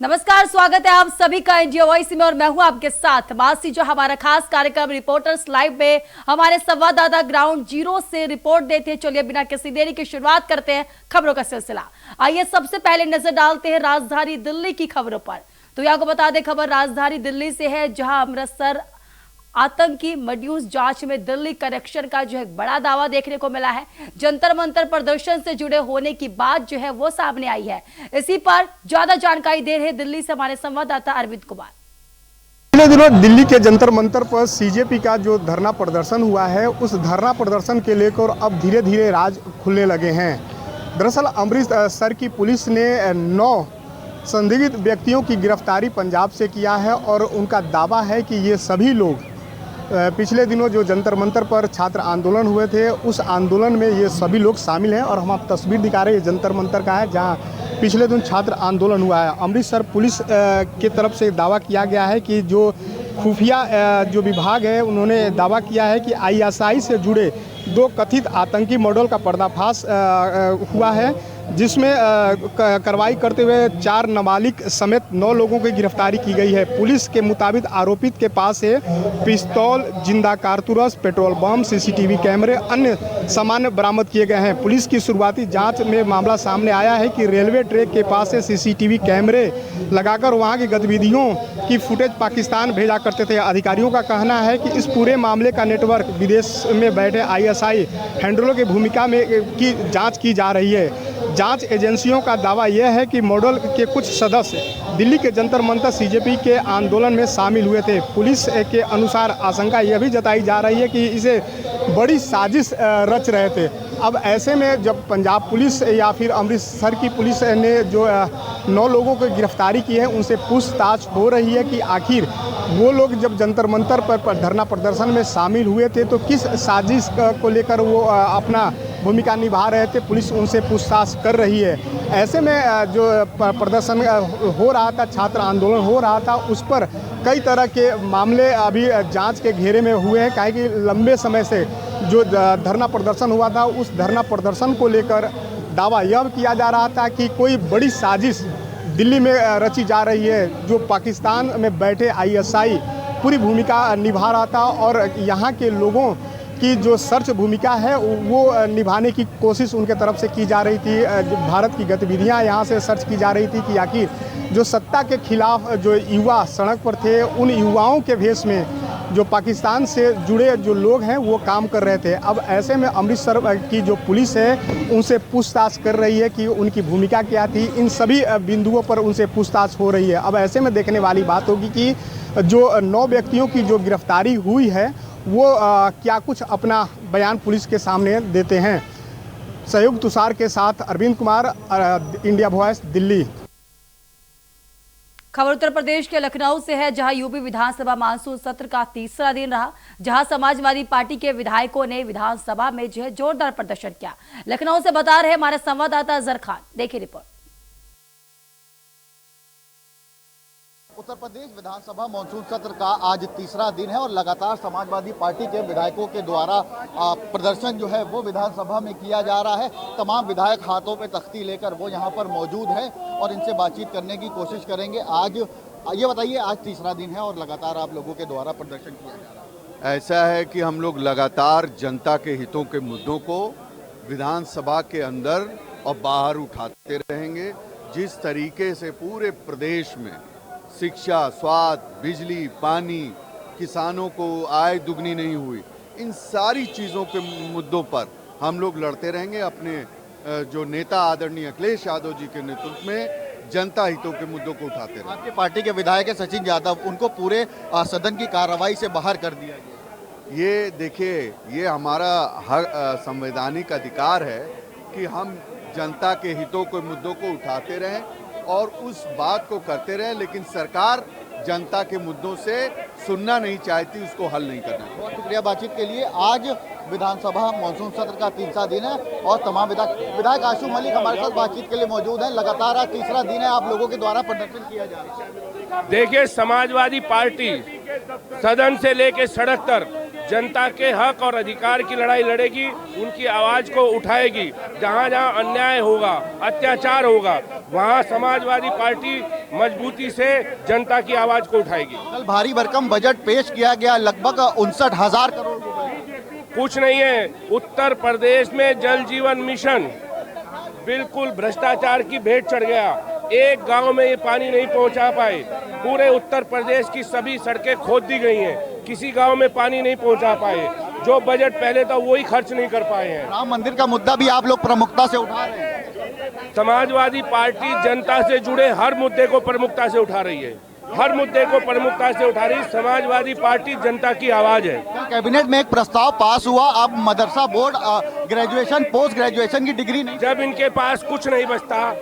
नमस्कार, स्वागत है आप सभी का इंडिया वॉइस में और मैं हूं आपके साथ मासी। जो हमारा खास कार्यक्रम रिपोर्टर्स लाइव में हमारे संवाददाता ग्राउंड जीरो से रिपोर्ट देते हैं। चलिए बिना किसी देरी की शुरुआत करते हैं खबरों का सिलसिला। आइए सबसे पहले नजर डालते हैं राजधानी दिल्ली की खबरों पर। तो यहाँ को बता दें, खबर राजधानी दिल्ली से है, जहां अमृतसर आतंकी मड्यूस जांच में दिल्ली कनेक्शन का जो है बड़ा दावा देखने को मिला है। जंतर मंतर प्रदर्शन से जुड़े होने की बात जो है वो सामने आई है। इसी पर ज्यादा जानकारी दे रहे दिल्ली से हमारे संवाददाता अरविंद कुमार। पिछले दिनों दिल्ली के जंतर मंतर पर सीजेपी का जो धरना प्रदर्शन हुआ है, उस धरना प्रदर्शन के लेकर अब धीरे धीरे राज खुलने लगे हैं। दरअसल अमृतसर की पुलिस ने 9 संदिग्ध व्यक्तियों की गिरफ्तारी पंजाब से किया है और उनका दावा है कि ये सभी लोग पिछले दिनों जो जंतर मंतर पर छात्र आंदोलन हुए थे, उस आंदोलन में ये सभी लोग शामिल हैं। और हम आप तस्वीर दिखा रहे हैं, ये जंतर मंतर का है जहां पिछले दिन छात्र आंदोलन हुआ है। अमृतसर पुलिस की तरफ से दावा किया गया है कि जो खुफिया जो विभाग है, उन्होंने दावा किया है कि आईएसआई से जुड़े 2 कथित आतंकी मॉडल का पर्दाफाश हुआ है, जिसमें कार्रवाई करते हुए 4 नाबालिग समेत 9 लोगों की गिरफ्तारी की गई है। पुलिस के मुताबिक आरोपित के पास से पिस्तौल, जिंदा कारतूस, पेट्रोल बम, सीसीटीवी कैमरे, अन्य सामान बरामद किए गए हैं। पुलिस की शुरुआती जांच में मामला सामने आया है कि रेलवे ट्रैक के पास से सीसीटीवी कैमरे लगाकर वहां की गतिविधियों की फुटेज पाकिस्तान भेजा करते थे। अधिकारियों का कहना है कि इस पूरे मामले का नेटवर्क विदेश में बैठे आईएसआई हैंडलरों की भूमिका में की जाँच की जा रही है। जांच एजेंसियों का दावा यह है कि मॉडल के कुछ सदस्य दिल्ली के जंतर मंतर सीजेपी के आंदोलन में शामिल हुए थे। पुलिस के अनुसार आशंका यह भी जताई जा रही है कि इसे बड़ी साजिश रच रहे थे। अब ऐसे में जब पंजाब पुलिस या फिर अमृतसर की पुलिस ने जो 9 लोगों की गिरफ्तारी की है, उनसे पूछताछ हो रही है कि आखिर वो लोग जब जंतर मंतर पर धरना प्रदर्शन में शामिल हुए थे तो किस साजिश को लेकर वो अपना भूमिका निभा रहे थे। पुलिस उनसे पूछताछ कर रही है। ऐसे में जो प्रदर्शन हो रहा था, छात्र आंदोलन हो रहा था, उस पर कई तरह के मामले अभी जांच के घेरे में हुए हैं। काहे कि लंबे समय से जो धरना प्रदर्शन हुआ था, उस धरना प्रदर्शन को लेकर दावा यह किया जा रहा था कि कोई बड़ी साजिश दिल्ली में रची जा रही है। जो पाकिस्तान में बैठे आईएसआई पूरी भूमिका निभा रहा था और यहाँ के लोगों की जो सर्च भूमिका है वो निभाने की कोशिश उनके तरफ से की जा रही थी। भारत की गतिविधियां यहाँ से सर्च की जा रही थी कि आखिर जो सत्ता के खिलाफ जो युवा सड़क पर थे, उन युवाओं के भेष में जो पाकिस्तान से जुड़े जो लोग हैं वो काम कर रहे थे। अब ऐसे में अमृतसर की जो पुलिस है उनसे पूछताछ कर रही है कि उनकी भूमिका क्या थी। इन सभी बिंदुओं पर उनसे पूछताछ हो रही है। अब ऐसे में देखने वाली बात होगी कि जो 9 व्यक्तियों की जो गिरफ्तारी हुई है वो क्या कुछ अपना बयान पुलिस के सामने देते हैं। सहयोग तुषार के साथ अरविंद कुमार, इंडिया वॉइस, दिल्ली। खबर उत्तर प्रदेश के लखनऊ से है, जहां यूपी विधानसभा मानसून सत्र का तीसरा दिन रहा, जहां समाजवादी पार्टी के विधायकों ने विधानसभा में जो है जोरदार प्रदर्शन किया। लखनऊ से बता रहे हमारे संवाददाता अजहर खान, देखिए रिपोर्ट। उत्तर प्रदेश विधानसभा मानसून सत्र का आज तीसरा दिन है और लगातार समाजवादी पार्टी के विधायकों के द्वारा प्रदर्शन जो है वो विधानसभा में किया जा रहा है। तमाम विधायक हाथों पे तख्ती लेकर वो यहाँ पर मौजूद हैं और इनसे बातचीत करने की कोशिश करेंगे। आज ये बताइए, आज तीसरा दिन है और लगातार आप लोगों के द्वारा प्रदर्शन किया जा रहा है। ऐसा है कि हम लोग लगातार जनता के हितों के मुद्दों को विधानसभा के अंदर और बाहर उठाते रहेंगे। जिस तरीके से पूरे प्रदेश में शिक्षा, स्वास्थ्य, बिजली, पानी, किसानों को आय दुगनी नहीं हुई, इन सारी चीज़ों के मुद्दों पर हम लोग लड़ते रहेंगे। अपने जो नेता आदरणीय अखिलेश यादव जी के नेतृत्व में जनता हितों के मुद्दों को उठाते रहेंगे। आपकी पार्टी के विधायक सचिन यादव, उनको पूरे सदन की कार्रवाई से बाहर कर दिया गया। ये देखिए, ये हमारा हर संवैधानिक अधिकार है कि हम जनता के हितों के मुद्दों को उठाते रहें और उस बात को करते रहे, लेकिन सरकार जनता के मुद्दों से सुनना नहीं चाहती, उसको हल नहीं करना। बहुत शुक्रिया बातचीत के लिए। आज विधानसभा मानसून सत्र का तीसरा दिन है और तमाम विधायक आशु मलिक हमारे साथ बातचीत के लिए मौजूद हैं। लगातार आज तीसरा दिन है, आप लोगों के द्वारा प्रदर्शन किया जा रहा है। देखिए, समाजवादी पार्टी सदन से लेकर सड़क तक जनता के हक और अधिकार की लड़ाई लड़ेगी, उनकी आवाज को उठाएगी। जहां जहां अन्याय होगा, अत्याचार होगा, वहां समाजवादी पार्टी मजबूती से जनता की आवाज को उठाएगी। कल भारी भरकम बजट पेश किया गया, लगभग 59,000 करोड़ रुपए। कुछ नहीं है। उत्तर प्रदेश में जल जीवन मिशन बिल्कुल भ्रष्टाचार की भेंट चढ़ गया। एक गांव में ये पानी नहीं पहुंचा पाए। पूरे उत्तर प्रदेश की सभी सड़कें खोद दी गई हैं, किसी गांव में पानी नहीं पहुंचा पाए। जो बजट पहले था वही खर्च नहीं कर पाए हैं। राम मंदिर का मुद्दा भी आप लोग प्रमुखता से उठा रहे हैं। समाजवादी पार्टी जनता से जुड़े हर मुद्दे को प्रमुखता से उठा रही है। हर मुद्दे को प्रमुखता से उठा रही समाजवादी पार्टी जनता की आवाज है। कैबिनेट में एक प्रस्ताव पास हुआ, अब मदरसा बोर्ड ग्रेजुएशन पोस्ट ग्रेजुएशन की डिग्री नहीं। जब इनके पास कुछ नहीं बचता,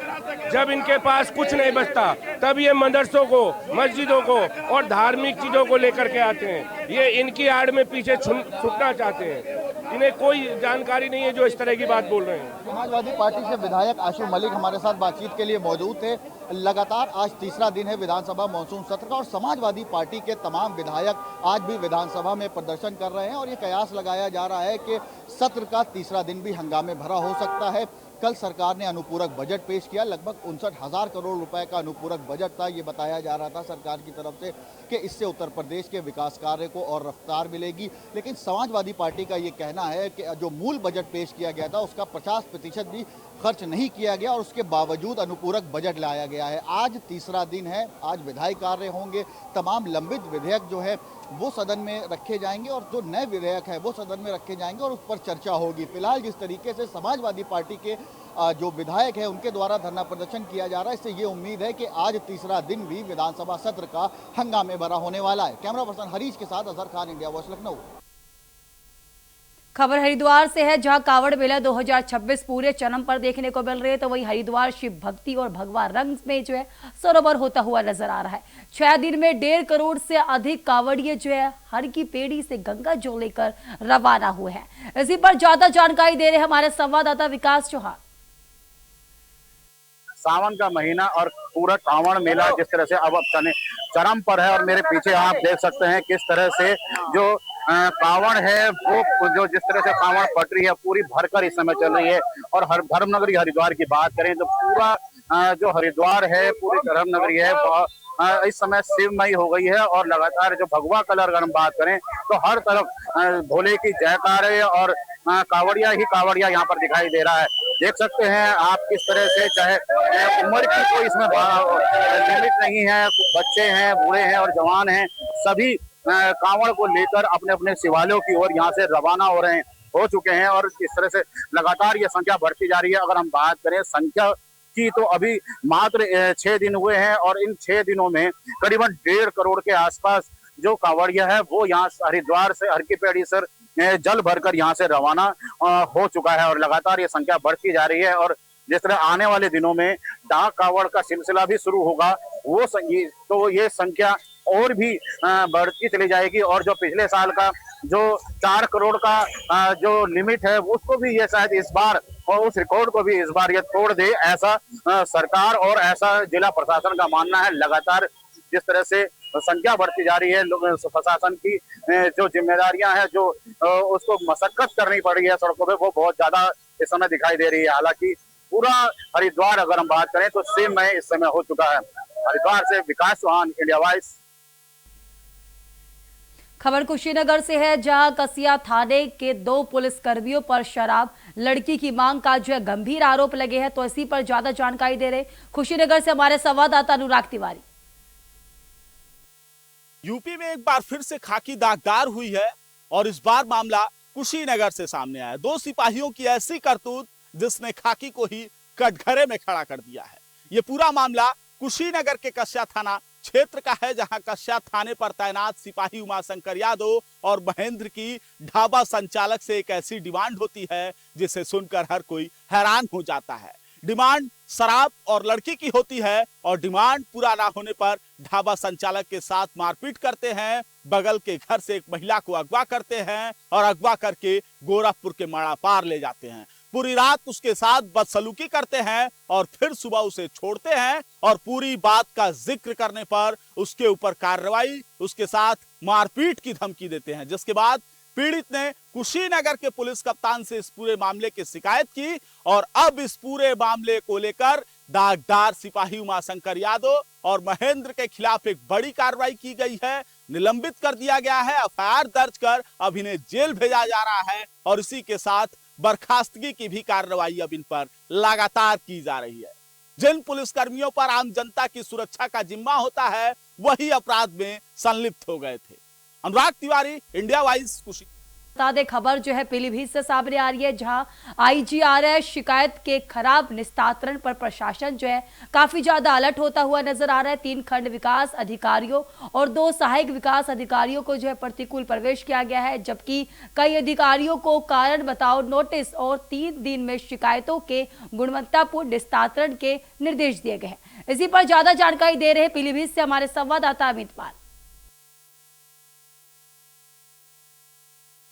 जब इनके पास कुछ नहीं बचता, तब ये मदरसों को, मस्जिदों को और धार्मिक चीजों को लेकर के आते हैं। ये इनकी आड़ में पीछे छुटना चाहते हैं। इन्हें कोई जानकारी नहीं है जो इस तरह की बात बोल रहे हैं। समाजवादी पार्टी से विधायक आशु मलिक हमारे साथ बातचीत के लिए मौजूद थे। लगातार आज तीसरा दिन है विधानसभा मॉनसून सत्र का और समाजवादी पार्टी के तमाम विधायक आज भी विधानसभा में प्रदर्शन कर रहे हैं और ये कयास लगाया जा रहा है कि सत्र का तीसरा दिन भी हंगामे भरा हो सकता है। कल सरकार ने अनुपूरक बजट पेश किया, लगभग 59,000 करोड़ रुपए का अनुपूरक बजट था। ये बताया जा रहा था सरकार की तरफ से कि इससे उत्तर प्रदेश के विकास कार्य को और रफ्तार मिलेगी। लेकिन समाजवादी पार्टी का ये कहना है कि जो मूल बजट पेश किया गया था उसका 50% भी खर्च नहीं किया गया और उसके बावजूद अनुपूरक बजट लाया गया है। आज तीसरा दिन है, आज विधायी कार्य होंगे, तमाम लंबित विधेयक जो है वो सदन में रखे जाएंगे और जो नए विधेयक है वो सदन में रखे जाएंगे और उस पर चर्चा होगी। फिलहाल जिस तरीके से समाजवादी पार्टी के जो विधायक है उनके द्वारा धरना प्रदर्शन किया जा रहा है, इससे ये उम्मीद है कि आज तीसरा दिन भी विधानसभा सत्र का हंगामे भरा होने वाला है। कैमरा पर्सन हरीश के साथ अजहर खान, इंडिया वॉइस, लखनऊ। खबर हरिद्वार से है, जहां कावड़ मेला 2026 पूरे चरम पर देखने को मिल रही है। तो वहीं हरिद्वार शिव भक्ति और भगवा रंग में जो है सरोवर होता हुआ नजर आ रहा है। 6 दिन में 1.5 करोड़ से अधिक कावड़िए जो है हर की पेड़ी से गंगा जल लेकर रवाना हुए हैं। इसी पर ज्यादा जानकारी दे रहे हमारे संवाददाता विकास चौहान। सावन का महीना और पूरा कांवड़ मेला जिस तरह से अब चरम पर है और मेरे पीछे आप देख सकते हैं किस तरह से जो कांवड़ है वो जो जिस तरह से कांवड़ पट रही है पूरी भरकर इस समय चल रही है। और हर धर्मनगरी हरिद्वार की बात करें तो पूरा जो हरिद्वार है पूरी धर्मनगरी है इस समय शिवमयी हो गई है। और लगातार जो भगवा कलर अगर हम बात करें तो हर तरफ भोले की जयकार है और कांवड़िया ही कांवड़िया यहाँ पर दिखाई दे रहा है। देख सकते हैं आप किस तरह से, चाहे उम्र की कोई इसमें लिमिट नहीं है, बच्चे हैं, बूढ़े हैं और जवान हैं, सभी कांवड़ को लेकर अपने अपने शिवालयों की ओर यहाँ से रवाना हो चुके हैं। और इस तरह से लगातार ये संख्या बढ़ती जा रही है। अगर हम बात करें संख्या की तो अभी मात्र 6 दिन हुए हैं और इन 6 दिनों में करीबन 1.5 करोड़ के आसपास जो कांवड़िया है वो यहाँ हरिद्वार से हर की पेड़ी सर जल भरकर यहाँ से रवाना हो चुका है और लगातार ये संख्या बढ़ती जा रही है। और जिस तरह आने वाले दिनों में डाक कांवड़ का सिलसिला भी शुरू होगा वो तो ये संख्या और भी बढ़ती चली जाएगी। और जो पिछले साल का जो 4 करोड़ का जो लिमिट है उसको भी ये शायद इस बार और उस रिकॉर्ड को भी इस बार ये तोड़ दे, ऐसा सरकार और ऐसा जिला प्रशासन का मानना है। लगातार जिस तरह से संख्या बढ़ती जा रही है, प्रशासन की जो जिम्मेदारियां हैं जो उसको मशक्कत करनी पड़ रही है सड़कों पे वो बहुत ज्यादा इस समय दिखाई दे रही है। हालांकि पूरा हरिद्वार अगर हम बात करें तो शिवमय इस समय हो चुका है। हरिद्वार से विकास चौहान, इंडिया वॉइस। खबर कुशीनगर से है, जहां कसिया थाने के 2 पुलिस कर्मियों पर शराब लड़की की मांग का जो है गंभीर आरोप लगे हैं। तो इसी पर ज्यादा जानकारी दे रहे कुशीनगर से हमारे संवाददाता अनुराग तिवारी। यूपी में एक बार फिर से खाकी दागदार हुई है और इस बार मामला कुशीनगर से सामने आया। 2 सिपाहियों की ऐसी करतूत जिसने खाकी को ही कटघरे में खड़ा कर दिया है। ये पूरा मामला कुशीनगर के कस्या थाना क्षेत्र का है, जहां कस्या थाने पर तैनात सिपाही उमाशंकर यादव और महेंद्र की ढाबा संचालक से एक ऐसी डिमांड होती है जिसे सुनकर हर कोई हैरान हो जाता है। डिमांड शराब और लड़की की होती है और डिमांड पूरा ना होने पर ढाबा संचालक के साथ मारपीट करते हैं, बगल के घर से एक महिला को अगवा करते हैं और अगवा करके गोरखपुर के माड़ा पार ले जाते हैं। पूरी रात उसके साथ बदसलूकी करते हैं और फिर सुबह उसे छोड़ते हैं और पूरी बात का जिक्र करने पर उसके ऊपर कार्रवाई, उसके साथ मारपीट की धमकी देते हैं। जिसके बाद पीड़ित ने कुशीनगर के पुलिस कप्तान से इस पूरे मामले की शिकायत की और अब इस पूरे मामले को लेकर दागदार सिपाही उमाशंकर यादव और महेंद्र के खिलाफ एक बड़ी कार्रवाई की गई है। निलंबित कर दिया गया है, एफआईआर दर्ज कर अब इन्हें जेल भेजा जा रहा है और इसी के साथ बर्खास्तगी की भी कार्रवाई अब इन पर लगातार की जा रही है। जिन पुलिसकर्मियों पर आम जनता की सुरक्षा का जिम्मा होता है वही अपराध में संलिप्त हो गए थे। अनुराग तिवारी, इंडिया वाइज, कुशी। बता दें, खबर जो है पीलीभीत से सामने आ रही है, जहां आईजीआरएस शिकायत के खराब निस्तारण पर प्रशासन जो है काफी ज्यादा अलर्ट होता हुआ नजर आ रहा है। 3 खंड विकास अधिकारियों और 2 सहायक विकास अधिकारियों को जो है प्रतिकूल प्रवेश किया गया है, जबकि कई अधिकारियों को कारण बताओ नोटिस और 3 दिन में शिकायतों के गुणवत्तापूर्ण निस्तारण के निर्देश दिए गए हैं। इसी पर ज्यादा जानकारी दे रहे हैं पीलीभीत से हमारे संवाददाता अमित पाल।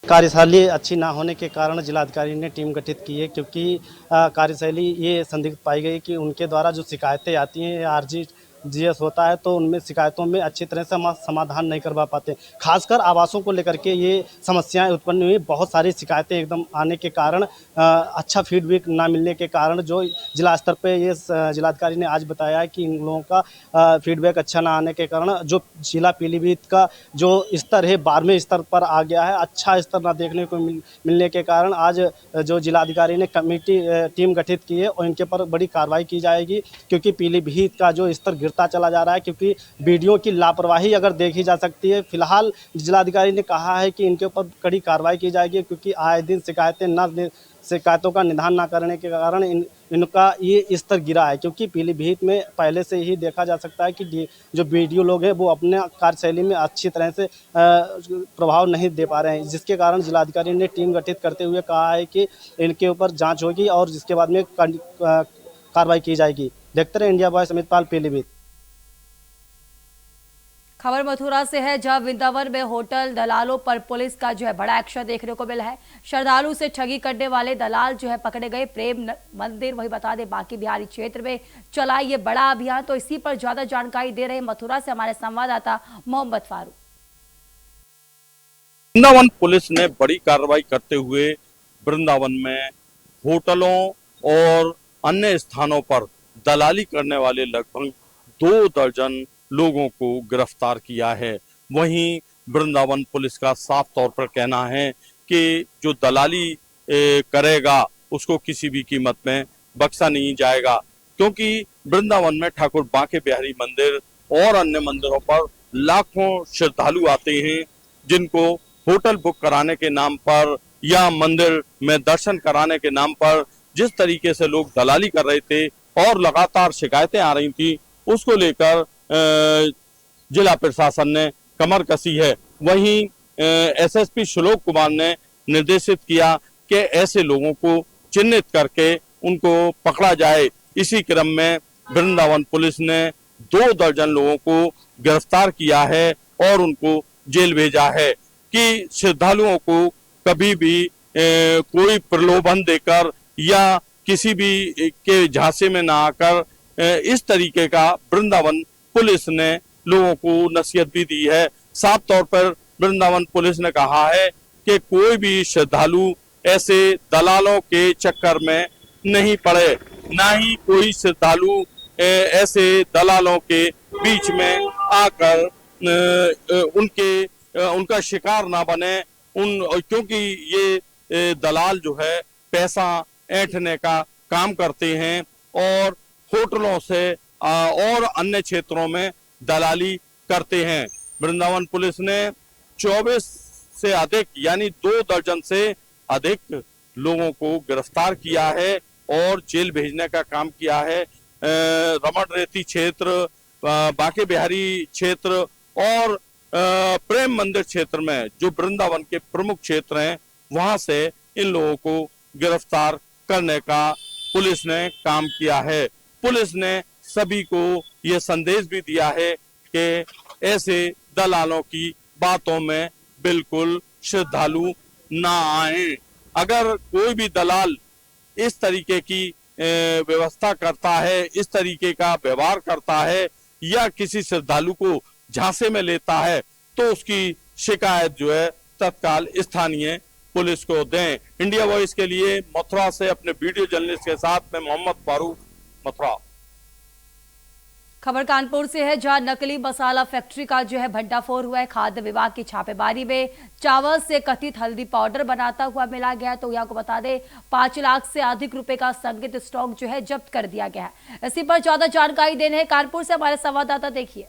कार्यशैली अच्छी ना होने के कारण जिलाधिकारी ने टीम गठित की है, क्योंकि कार्यशैली ये संदिग्ध पाई गई कि उनके द्वारा जो शिकायतें आती हैं आरजीजीएस होता है तो उनमें शिकायतों में अच्छी तरह से समाधान नहीं करवा पाते। खासकर आवासों को लेकर के ये समस्याएं उत्पन्न हुई। बहुत सारी शिकायतें एकदम आने के कारण अच्छा फीडबैक ना मिलने के कारण जो जिला स्तर पे ये जिलाधिकारी ने आज बताया है कि इन लोगों का फीडबैक अच्छा ना आने के कारण जो जिला पीलीभीत का जो स्तर है 12वें स्तर पर आ गया है। अच्छा स्तर ना देखने को मिलने के कारण आज जो जिलाधिकारी ने कमेटी टीम गठित की है और इनके पर बड़ी कार्रवाई की जाएगी, क्योंकि पीलीभीत का जो स्तर गिरता चला जा रहा है, क्योंकि बीडीओ की लापरवाही अगर देखी जा सकती है। फिलहाल जिलाधिकारी ने कहा है कि इनके ऊपर कड़ी कार्रवाई की जाएगी, क्योंकि आए दिन शिकायतों का निदान न करने के कारण इनका ये स्तर गिरा है। क्योंकि पीलीभीत में पहले से ही देखा जा सकता है कि जो बीडीओ लोग हैं वो अपने कार्यशैली में अच्छी तरह से प्रभाव नहीं दे पा रहे हैं, जिसके कारण जिलाधिकारी ने टीम गठित करते हुए कहा है कि इनके ऊपर जांच होगी और जिसके बाद में कार्रवाई की जाएगी। देखते रहे इंडिया वॉइस, अमित पाल, पीलीभीत। खबर मथुरा से है, जहां वृंदावन में होटल दलालों पर पुलिस का जो है बड़ा एक्शन देखने को मिला है। श्रद्धालु से ठगी करने वाले दलाल जो है पकड़े गए। प्रेम मंदिर, वही बता दें, बाकी बिहारी क्षेत्र में चला ये बड़ा अभियान। तो इसी पर ज्यादा जानकारी दे रहे हैं मथुरा से हमारे संवाददाता मोहम्मद फारूक। वृंदावन पुलिस ने बड़ी कार्रवाई करते हुए वृंदावन में होटलों और अन्य स्थानों पर दलाली करने वाले लगभग 2 दर्जन लोगों को गिरफ्तार किया है। वहीं वृंदावन पुलिस का साफ तौर पर कहना है कि जो दलाली करेगा उसको किसी भी कीमत में बख्शा नहीं जाएगा, क्योंकि वृंदावन में ठाकुर बांके बिहारी मंदिर और अन्य मंदिरों पर लाखों श्रद्धालु आते हैं, जिनको होटल बुक कराने के नाम पर या मंदिर में दर्शन कराने के नाम पर जिस तरीके से लोग दलाली कर रहे थे और लगातार शिकायतें आ रही थी, उसको लेकर जिला प्रशासन ने कमर कसी है। वहीं एसएसपी श्लोक कुमार ने निर्देशित किया कि ऐसे लोगों को चिन्हित करके उनको पकड़ा जाए। इसी क्रम में वृंदावन पुलिस ने 2 दर्जन लोगों को गिरफ्तार किया है और उनको जेल भेजा है कि श्रद्धालुओं को कभी भी कोई प्रलोभन देकर या किसी भी के झांसे में ना आकर इस तरीके का वृंदावन पुलिस ने लोगों को नसीहत भी दी है। साफ तौर पर वृंदावन पुलिस ने कहा है कि कोई भी श्रद्धालु ऐसे दलालों के चक्कर में नहीं पड़े, ना ही कोई श्रद्धालु ऐसे दलालों के बीच में आकर उनका शिकार ना बने। क्योंकि ये दलाल जो है पैसा ऐंठने का काम करते हैं और होटलों से और अन्य क्षेत्रों में दलाली करते हैं। वृंदावन पुलिस ने 24 से अधिक यानी 2 दर्जन से अधिक लोगों को गिरफ्तार किया है और जेल भेजने का काम किया है। रमण रेती क्षेत्र, बांके बिहारी क्षेत्र और प्रेम मंदिर क्षेत्र में जो वृंदावन के प्रमुख क्षेत्र हैं, वहां से इन लोगों को गिरफ्तार करने का पुलिस ने काम किया है। पुलिस ने सभी को यह संदेश भी दिया है कि ऐसे दलालों की बातों में बिल्कुल श्रद्धालु ना आए। अगर कोई भी दलाल इस तरीके की व्यवस्था करता है, इस तरीके का व्यवहार करता है या किसी श्रद्धालु को झांसे में लेता है, तो उसकी शिकायत जो है तत्काल स्थानीय पुलिस को दें। इंडिया वॉइस के लिए मथुरा से अपने वीडियो जर्नलिस्ट के साथ में मोहम्मद फारूक, मथुरा। खबर कानपुर से है, जहां नकली मसाला फैक्ट्री का जो है भंडाफोड़ हुआ है। खाद्य विभाग की छापेमारी में चावल से कथित हल्दी पाउडर बनाता हुआ मिला गया। तो आपको बता दें 5 लाख से अधिक रुपए का संगित स्टॉक जो है जब्त कर दिया गया है। इसी पर ज्यादा जानकारी देने हैं कानपुर से हमारे संवाददाता, देखिए।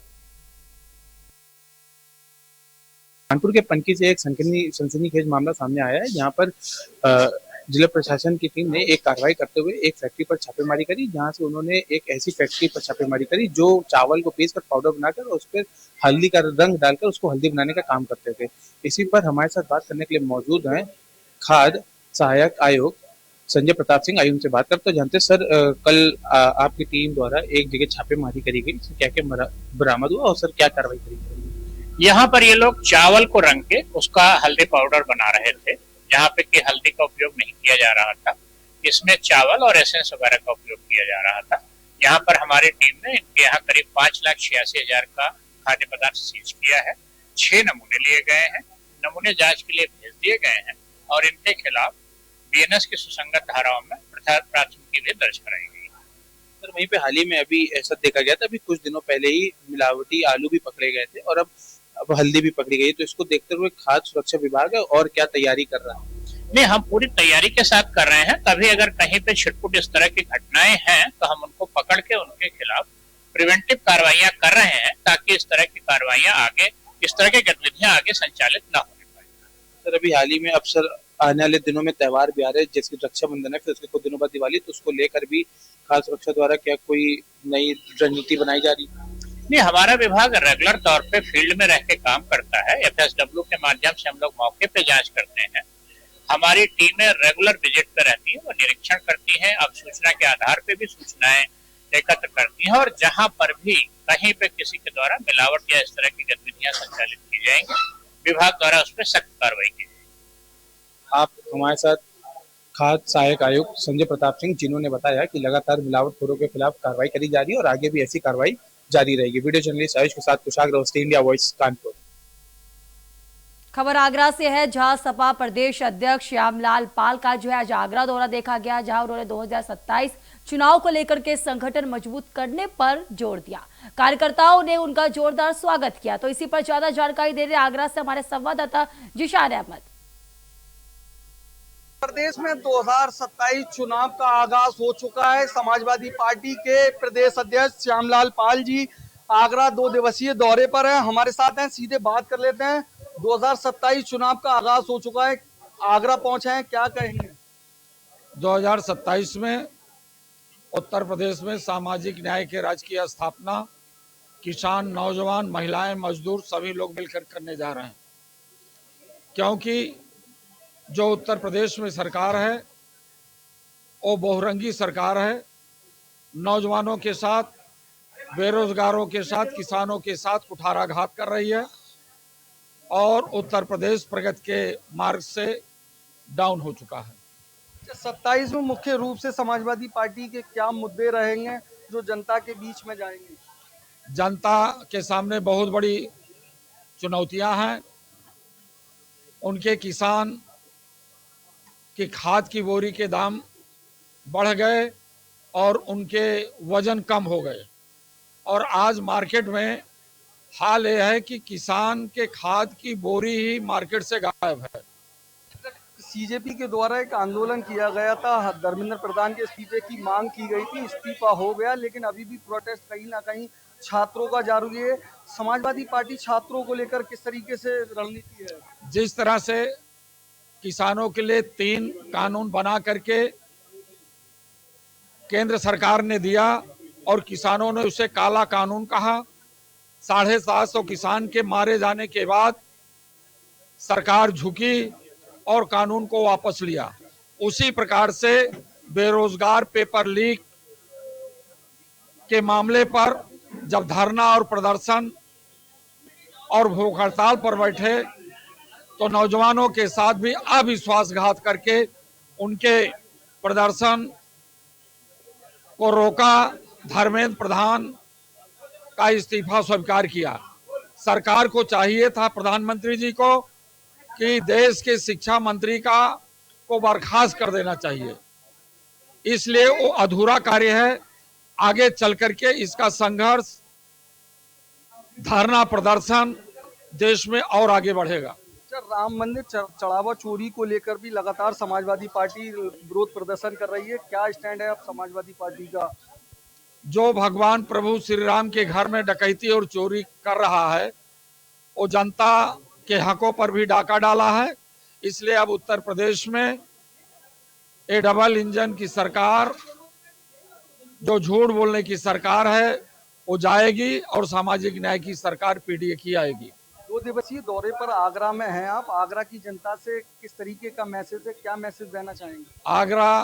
कानपुर के पनकी से एक सनसनीखेज मामला सामने आया है, जहां पर जिला प्रशासन की टीम ने एक कार्रवाई करते हुए एक फैक्ट्री पर छापेमारी करी, जहां से उन्होंने एक ऐसी फैक्ट्री पर छापेमारी करी जो चावल को पीसकर पाउडर बनाकर उस पर हल्दी का रंग डालकर उसको हल्दी बनाने का काम करते थे। इसी पर हमारे साथ बात करने के लिए मौजूद हैं खाद्य सहायक आयुक्त संजय प्रताप सिंह। आयुक्त से बात करते जानते सर, कल आपकी टीम द्वारा एक जगह छापेमारी करी गई, क्या क्या बरामद हुआ और सर क्या कार्रवाई करी गई? यहाँ पर ये लोग चावल को रंग के उसका हल्दी पाउडर बना रहे थे, जहाँ पे कि हल्दी का उपयोग नहीं किया जा रहा था। इसमें चावल और एसेंस वगैरह का उपयोग किया जा रहा था। यहाँ पर हमारी टीम ने इनके यहाँ करीब 5,86,000 का खाद्य पदार्थ सीज किया है। 6 नमूने लिए गए हैं, नमूने जांच के लिए भेज दिए गए हैं और इनके खिलाफ बीएनएस की सुसंगत धाराओं में प्राथमिकी भी दर्ज कराई गई है। सर, वहीं पे हाल ही में अभी ऐसा देखा गया था, अभी कुछ दिनों पहले ही मिलावटी आलू भी पकड़े गए थे और अब हल्दी भी पकड़ी गई, तो इसको देखते हुए खाद्य सुरक्षा विभाग है और क्या तैयारी कर रहा है? नहीं, हम पूरी तैयारी के साथ कर रहे हैं। कभी अगर कहीं पे छिटपुट इस तरह की घटनाएं हैं तो हम उनको पकड़ के उनके खिलाफ प्रिवेंटिव कार्रवाइयां कर रहे हैं, ताकि इस तरह की कार्रवाइयां आगे, इस तरह की गतिविधियां आगे संचालित न होने पाए। सर, अभी हाल ही में अवसर आने वाले दिनों में त्योहार भी आ रहे हैं, जैसे रक्षाबंधन है, फिर उसके कुछ दिनों बाद दिवाली, तो उसको लेकर भी खाद्य सुरक्षा द्वारा क्या कोई नई रणनीति बनाई जा रही है? नहीं, हमारा विभाग रेगुलर तौर पे फील्ड में रह के काम करता है। FSW के माध्यम से हम लोग मौके पे जांच करते हैं। हमारी टीमें रेगुलर विजिट पे रहती है, वो निरीक्षण करती है, अब सूचना के आधार पे भी सूचनाएं एकत्र करती है और जहां पर भी कहीं पे किसी के द्वारा मिलावट या इस तरह की गतिविधियां संचालित की जाएंगी, विभाग द्वारा उस पर सख्त कार्रवाई की जाएगी। आप हमारे साथ खाद्य सहायक आयुक्त संजय प्रताप सिंह, जिन्होंने बताया कि लगातार मिलावटखोरों के खिलाफ कार्रवाई करी जा रही है और आगे भी ऐसी कार्रवाई जारी रहेगी। वीडियो जर्नलिस्ट आयुष के साथ कुशाग्र अवस्थी, इंडिया वॉइस, कानपुर। खबर आगरा से है, जहां सपा प्रदेश अध्यक्ष श्यामलाल पाल का जो है आज आगरा दौरा देखा गया, जहां उन्होंने 2027 चुनाव को लेकर के संगठन मजबूत करने पर जोर दिया। कार्यकर्ताओं ने उनका जोरदार स्वागत किया। तो इसी पर ज्यादा जानकारी दे रहे आगरा से हमारे संवाददाता जिशान अहमद। प्रदेश में 2027 चुनाव का आगाज हो चुका है। समाजवादी पार्टी के प्रदेश अध्यक्ष श्यामलाल पाल जी आगरा 2 दिवसीय दौरे पर हैं, हमारे साथ हैं, सीधे बात कर लेते हैं। 2027 चुनाव का आगाज हो चुका है, आगरा पहुंचे हैं, क्या कहेंगे? 2027 में उत्तर प्रदेश में सामाजिक न्याय के राज्य की स्थापना किसान, नौजवान, महिलाएं, मजदूर सभी लोग मिलकर करने जा रहे हैं, क्योंकि जो उत्तर प्रदेश में सरकार है वो बहुरंगी सरकार है। नौजवानों के साथ, बेरोजगारों के साथ, किसानों के साथ कुठाराघात कर रही है और उत्तर प्रदेश प्रगति के मार्ग से डाउन हो चुका है। 27 में मुख्य रूप से समाजवादी पार्टी के क्या मुद्दे रहेंगे जो जनता के बीच में जाएंगे? जनता के सामने बहुत बड़ी चुनौतियां हैं। उनके किसान कि खाद की बोरी के दाम बढ़ गए और उनके वजन कम हो गए और आज मार्केट में हाल यह है कि किसान के खाद की बोरी ही मार्केट से गायब है। सीजेपी के द्वारा एक आंदोलन किया गया था, धर्मेंद्र प्रधान के इस्तीफे की मांग की गई थी, इस्तीफा हो गया, लेकिन अभी भी प्रोटेस्ट कहीं ना कहीं छात्रों का जारी है। समाजवादी पार्टी छात्रों को लेकर किस तरीके से रणनीति है? जिस तरह से किसानों के लिए 3 कानून बना करके केंद्र सरकार ने दिया और किसानों ने उसे काला कानून कहा, 750 किसान के मारे जाने के बाद सरकार झुकी और कानून को वापस लिया। उसी प्रकार से बेरोजगार पेपर लीक के मामले पर जब धरना और प्रदर्शन और भूख हड़ताल पर बैठे तो नौजवानों के साथ भी अविश्वासघात करके उनके प्रदर्शन को रोका। धर्मेंद्र प्रधान का इस्तीफा स्वीकार किया। सरकार को चाहिए था, प्रधानमंत्री जी को, कि देश के शिक्षा मंत्री को बर्खास्त कर देना चाहिए। इसलिए वो अधूरा कार्य है। आगे चल करके इसका संघर्ष, धरना प्रदर्शन देश में और आगे बढ़ेगा। राम मंदिर चढ़ावा चोरी को लेकर भी लगातार समाजवादी पार्टी विरोध प्रदर्शन कर रही है, क्या स्टैंड है अब समाजवादी पार्टी का? जो भगवान प्रभु श्री राम के घर में डकैती और चोरी कर रहा है, वो जनता के हकों पर भी डाका डाला है। इसलिए अब उत्तर प्रदेश में ये डबल इंजन की सरकार, जो झूठ बोलने की सरकार है, वो जाएगी और सामाजिक न्याय की सरकार पीडीए की आएगी। 2 दिवसीय दौरे पर आगरा में हैं आप, आगरा की जनता से किस तरीके का मैसेज है, क्या मैसेज देना चाहेंगे? आगरा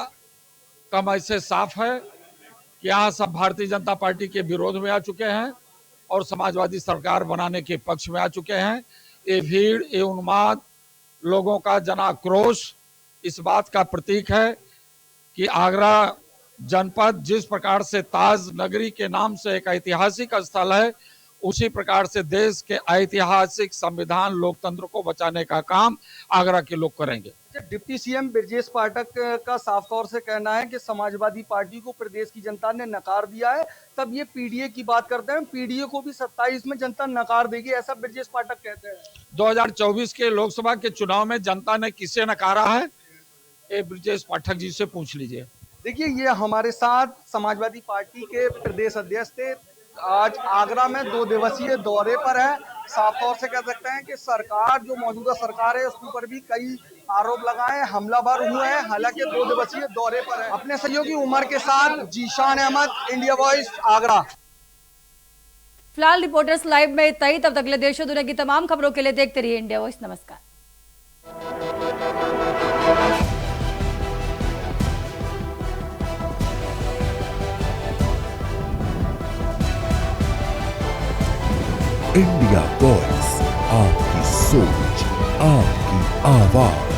का मैसेज साफ है कि यहाँ सब भारतीय जनता पार्टी के विरोध में आ चुके हैं और समाजवादी सरकार बनाने के पक्ष में आ चुके हैं। ये भीड़, ये उन्माद लोगों का जनाक्रोश इस बात का प्रतीक है कि आगरा जनपद जिस प्रकार से ताज नगरी के नाम से एक ऐतिहासिक स्थल है, उसी प्रकार से देश के ऐतिहासिक संविधान लोकतंत्र को बचाने का काम आगरा के लोग करेंगे। डिप्टी सीएम ब्रजेश पाठक का साफ तौर से कहना है कि समाजवादी पार्टी को प्रदेश की जनता ने नकार दिया है, तब ये पीडीए की बात करते हैं, पीडीए को भी 27 में जनता नकार देगी, ऐसा ब्रजेश पाठक कहते हैं। 2024 के लोकसभा के चुनाव में जनता ने किसे नकारा है, ये ब्रजेश पाठक जी से पूछ लीजिए। देखिए, ये हमारे साथ समाजवादी पार्टी के प्रदेश अध्यक्ष थे, आज आगरा में 2 दिवसीय दौरे पर है। साफ तौर से कह सकते हैं कि सरकार, जो मौजूदा सरकार है, उसके ऊपर भी कई आरोप लगाए, हमलावर हुए हैं, हालांकि 2 दिवसीय दौरे पर है। अपने सहयोगी उमर के साथ जीशान अहमद, इंडिया वॉइस, आगरा। फिलहाल रिपोर्टर्स लाइव में इतना ही। तब तक अगले देशों दुनिया की तमाम खबरों के लिए देखते रहिए इंडिया वॉइस। नमस्कार। इंडिया वॉइस, आपकी सोच, आपकी आवाज।